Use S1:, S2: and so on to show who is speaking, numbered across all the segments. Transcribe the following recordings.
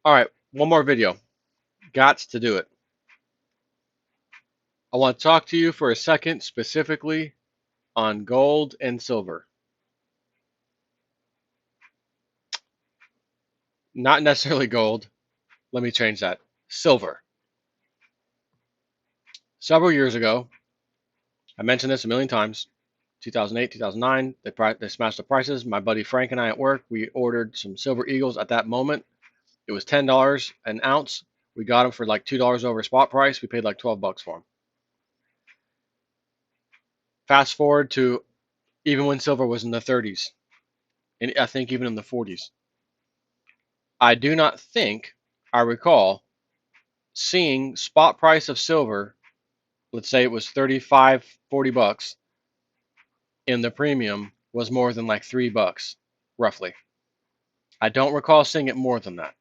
S1: All right, one more video. Gots to do it. I want to talk to you for a second specifically on gold and silver. Not necessarily gold. Let me change that. Silver. Several years ago, I mentioned this a million times. 2008, 2009, they smashed the prices. My buddy Frank and I at work, we ordered some Silver Eagles at that moment. It was $10 an ounce. We got them for like $2 over spot price. We paid like 12 bucks for them. Fast forward to even when silver was in the 30s, and I think even in the 40s. I do not think I recall seeing spot price of silver, let's say it was 35, 40 bucks, and the premium was more than like 3 bucks, roughly. I don't recall seeing it more than that.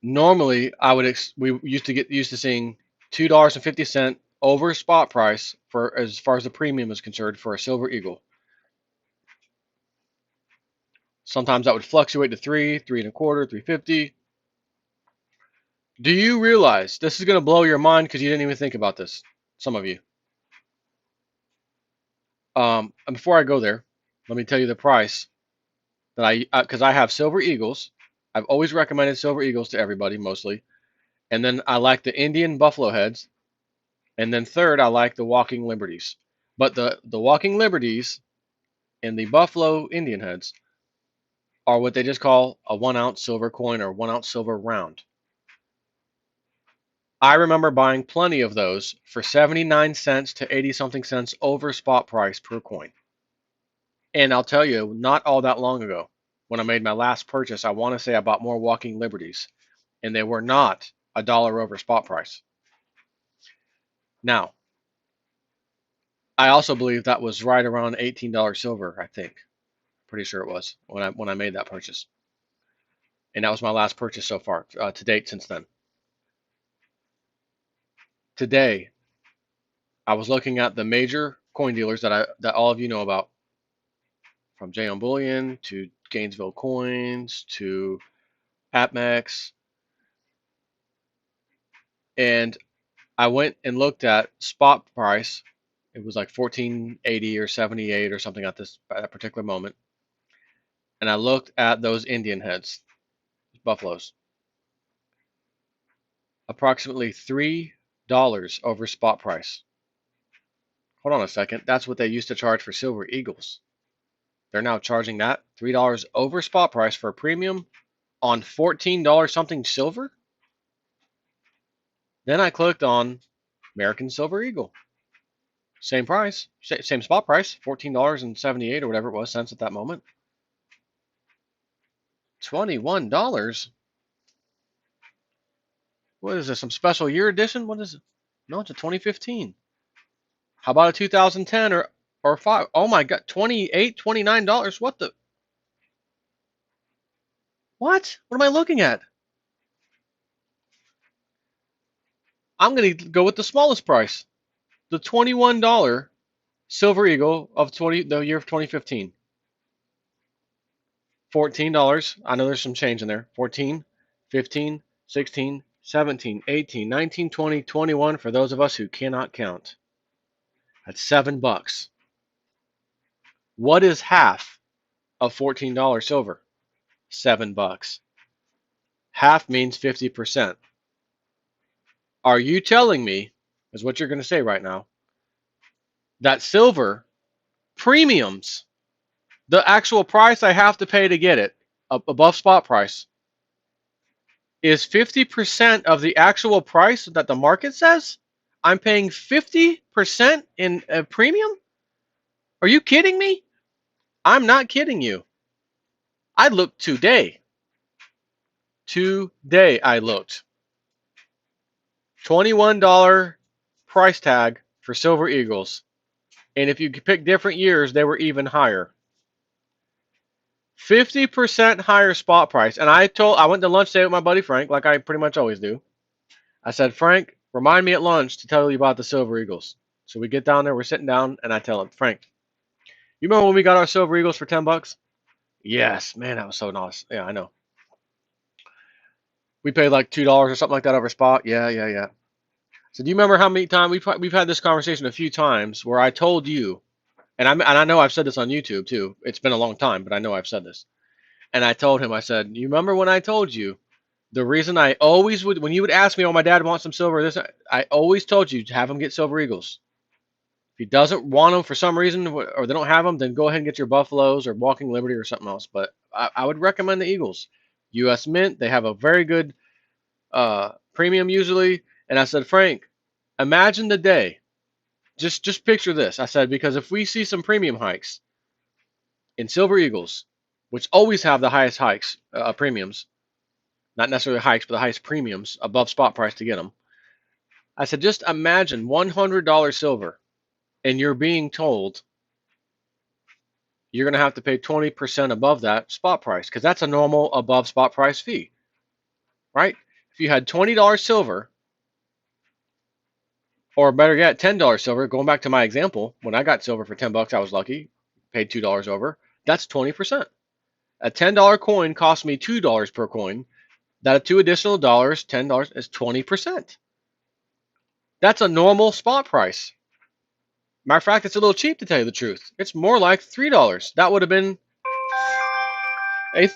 S1: Normally, we used to get used to seeing $2.50 over spot price for as far as the premium is concerned for a Silver Eagle. Sometimes that would fluctuate to 3, 3.25, 3.50. Do you realize this is going to blow your mind because you didn't even think about this? Some of you. And before I go there, let me tell you the price that because I have Silver Eagles. I've always recommended Silver Eagles to everybody, mostly. And then I like the Indian Buffalo Heads. And then third, I like the Walking Liberties. But the Walking Liberties and the Buffalo Indian Heads are what they just call a 1 ounce silver coin or 1 ounce silver round. I remember buying plenty of those for 79 cents to 80 something cents over spot price per coin. And I'll tell you, not all that long ago, when I made my last purchase, I want to say I bought more Walking Liberties, and they were not a dollar over spot price. Now, I also believe that was right around $18 silver, I think. Pretty sure it was when I made that purchase. And that was my last purchase so far to date since then. Today, I was looking at the major coin dealers that all of you know about, from J.M. Bullion to Gainesville Coins to APMEX, and I went and looked at spot price. It was like 1480 or 78 or something at that particular moment. And I looked at those Indian heads, buffaloes, approximately $3 over spot price. Hold on a second. That's what they used to charge for Silver Eagles. They're now charging that $3 over spot price for a premium on $14 something silver. Then I clicked on American Silver Eagle. Same price, same spot price, $14.78 or whatever it was cents at that moment. $21. What is this? Some special year edition? What is it? No, it's a 2015. How about a 2010 or 5? Oh my god, $28, $29. What the? What? What am I looking at? I'm gonna go with the smallest price, the $21 Silver Eagle of the year of 2015. $14. I know there's some change in there. 14, 15, 16, 17, 18, 19, 20, 21 for those of us who cannot count. That's $7. What is half of $14 silver? $7. Half means 50%. Are you telling me, is what you're going to say right now, that silver premiums, the actual price I have to pay to get it above spot price, is 50% of the actual price that the market says? I'm paying 50% in a premium? Are you kidding me? I'm not kidding you. I looked today. Today I looked. $21 price tag for Silver Eagles. And if you pick different years, they were even higher. 50% higher spot price. And I went to lunch today with my buddy Frank, like I pretty much always do. I said, Frank, remind me at lunch to tell you about the Silver Eagles. So we get down there, we're sitting down, and I tell him, Frank, you remember when we got our Silver Eagles for $10? Yes, man, that was so nice. Yeah, I know. We paid like $2 or something like that over spot. Yeah, yeah, yeah. So do you remember how many times we've had this conversation a few times where I told you, and I know I've said this on YouTube too. It's been a long time, but I know I've said this. And I told him, I said, you remember when I told you the reason I always would, when you would ask me, oh, my dad wants some silver, this, I always told you to have him get silver eagles. If he doesn't want them for some reason or they don't have them, then go ahead and get your buffaloes or walking liberty or something else. But I would recommend the eagles. U.S. Mint, they have a very good premium usually. And I said, Frank, imagine the day. Just picture this. I said, because if we see some premium hikes in silver eagles, which always have the highest hikes, premiums, not necessarily hikes, but the highest premiums above spot price to get them. I said, just imagine $100 silver, and you're being told you're going to have to pay 20% above that spot price because that's a normal above spot price fee, right? If you had $20 silver, or better yet, $10 silver, going back to my example, when I got silver for 10 bucks, I was lucky, paid $2 over. That's 20%. A $10 coin cost me $2 per coin. That 2 additional dollars, $10 is 20%. That's a normal spot price. Matter of fact, it's a little cheap to tell you the truth. It's more like $3. That would have been a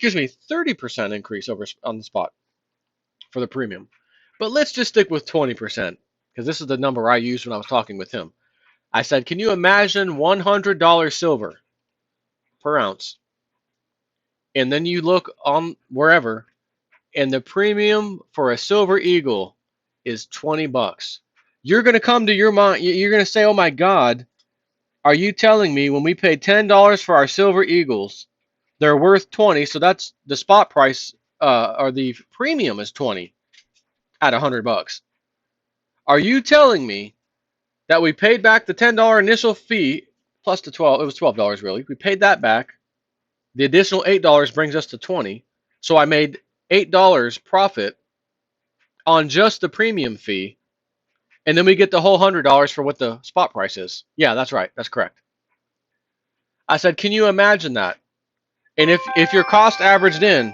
S1: 30% increase over on the spot for the premium. But let's just stick with 20% because this is the number I used when I was talking with him. I said, can you imagine $100 silver per ounce? And then you look on wherever, and the premium for a silver eagle is 20 bucks. You're going to come to your mind, you're going to say, oh my God, are you telling me when we paid $10 for our silver eagles, they're worth 20, so that's the spot price, or the premium is 20 at 100 bucks. Are you telling me that we paid back the $10 initial fee plus the 12, it was $12 really. We paid that back. The additional $8 brings us to 20. So I made $8 profit on just the premium fee, and then we get the whole $100 for what the spot price is. Yeah, that's right. That's correct. I said, can you imagine that? And if your cost averaged in,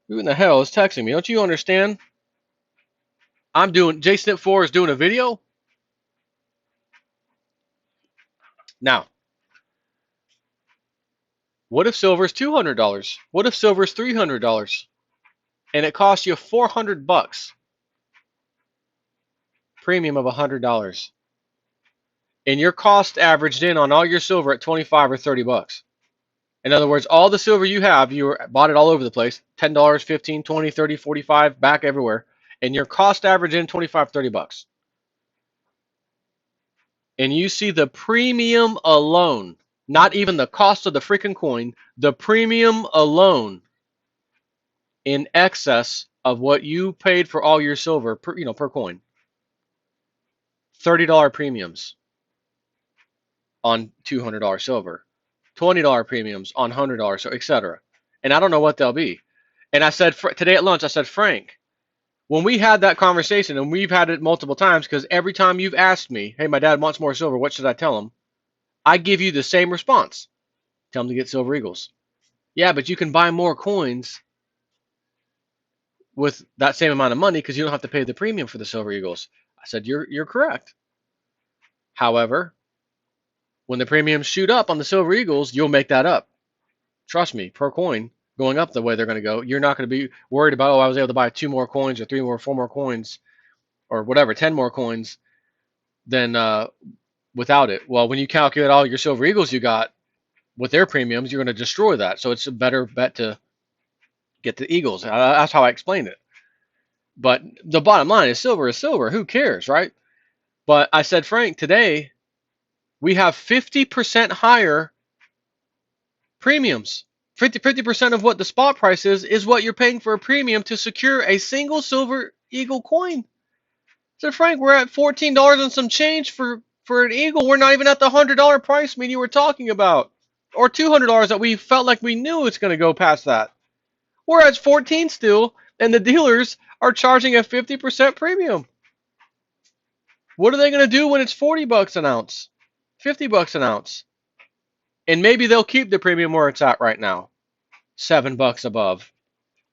S1: who in the hell is texting me? Don't you understand? I'm doing, JSnip4 is doing a video. Now, what if silver is $200? What if silver is $300? And it costs you 400 bucks, premium of $100. And your cost averaged in on all your silver at 25 or 30 bucks. In other words, all the silver you have, you bought it all over the place, $10, 15, 20, 30, 45, back everywhere. And your cost average in 25, 30 bucks. And you see the premium alone, not even the cost of the freaking coin, the premium alone in excess of what you paid for all your silver per coin. $30 premiums on $200 silver, $20 premiums on $100, so etc. And I don't know what they'll be. And I said today at lunch, I said, Frank, when we had that conversation, and we've had it multiple times, because every time you've asked me, hey, my dad wants more silver, what should I tell him? I give you the same response. Tell him to get silver eagles. Yeah, but you can buy more coins with that same amount of money because you don't have to pay the premium for the silver eagles. I said, you're correct. However, when the premiums shoot up on the silver eagles, you'll make that up. Trust me, per coin going up the way they're going to go, you're not going to be worried about, oh, I was able to buy 2 more coins or 3 more, 4 more coins or whatever, 10 more coins than without it. Well, when you calculate all your silver eagles you got with their premiums, you're going to destroy that. So it's a better bet to get the eagles. That's how I explained it. But the bottom line is silver is silver. Who cares, right? But I said, Frank, today we have 50% higher premiums. 50% of what the spot price is what you're paying for a premium to secure a single silver eagle coin. So Frank, we're at $14 and some change for an eagle. We're not even at the $100 price mean you were talking about, or $200 that we felt like we knew it's going to go past that. We're at 14 still, and the dealers are charging a 50% premium. What are they going to do when it's 40 bucks an ounce, 50 bucks an ounce? And maybe they'll keep the premium where it's at right now, $7 above.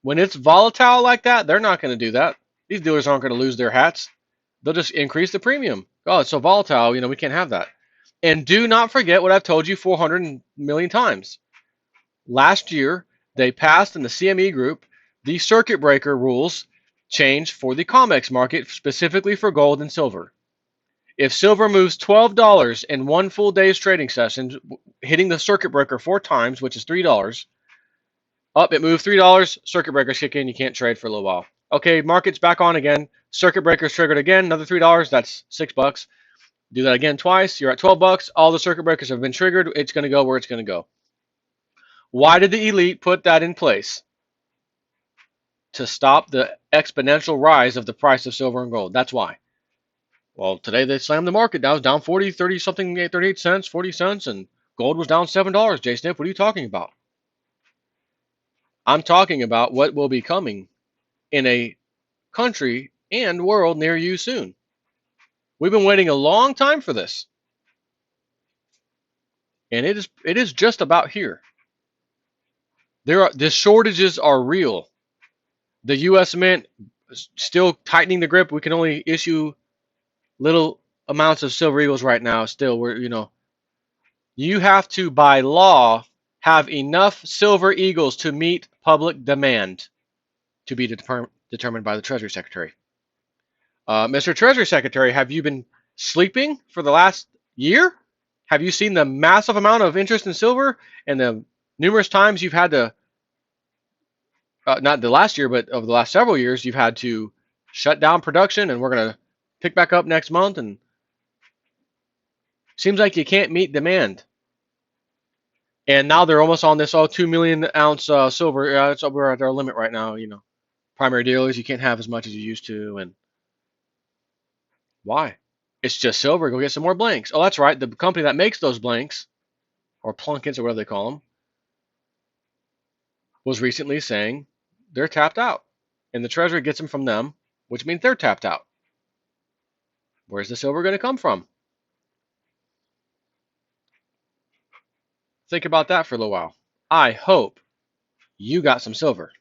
S1: When it's volatile like that, they're not going to do that. These dealers aren't going to lose their hats. They'll just increase the premium. Oh, it's so volatile, we can't have that. And do not forget what I've told you 400 million times. Last year, they passed in the CME group the circuit breaker rules change for the COMEX market, specifically for gold and silver. If silver moves $12 in one full day's trading session, hitting the circuit breaker 4 times, which is $3, up, it moved $3, circuit breakers kick in, you can't trade for a little while. Okay, market's back on again, circuit breakers triggered again, another $3, that's $6. Do that again twice, you're at $12. All the circuit breakers have been triggered, it's going to go where it's going to go. Why did the elite put that in place? To stop the exponential rise of the price of silver and gold. That's why. Well, today they slammed the market down. It was down 40, 30 something, 38 cents, 40 cents, and gold was down $7. Jay Snip, what are you talking about? I'm talking about what will be coming in a country and world near you soon. We've been waiting a long time for this. And it is just about here. The shortages are real. The US Mint is still tightening the grip. We can only issue little amounts of silver eagles right now. Still, you have to, by law, have enough silver eagles to meet public demand to be determined by the Treasury Secretary. Mr. Treasury Secretary, have you been sleeping for the last year? Have you seen the massive amount of interest in silver and the numerous times you've had to, not the last year, but over the last several years, you've had to shut down production and we're going to pick back up next month, and seems like you can't meet demand. And now they're almost on this 2 million ounce silver. We're at our limit right now. Primary dealers, you can't have as much as you used to. And why? It's just silver. Go get some more blanks. Oh, that's right. The company that makes those blanks, or plunkets, or whatever they call them, was recently saying they're tapped out. And the Treasury gets them from them, which means they're tapped out. Where's the silver going to come from? Think about that for a little while. I hope you got some silver.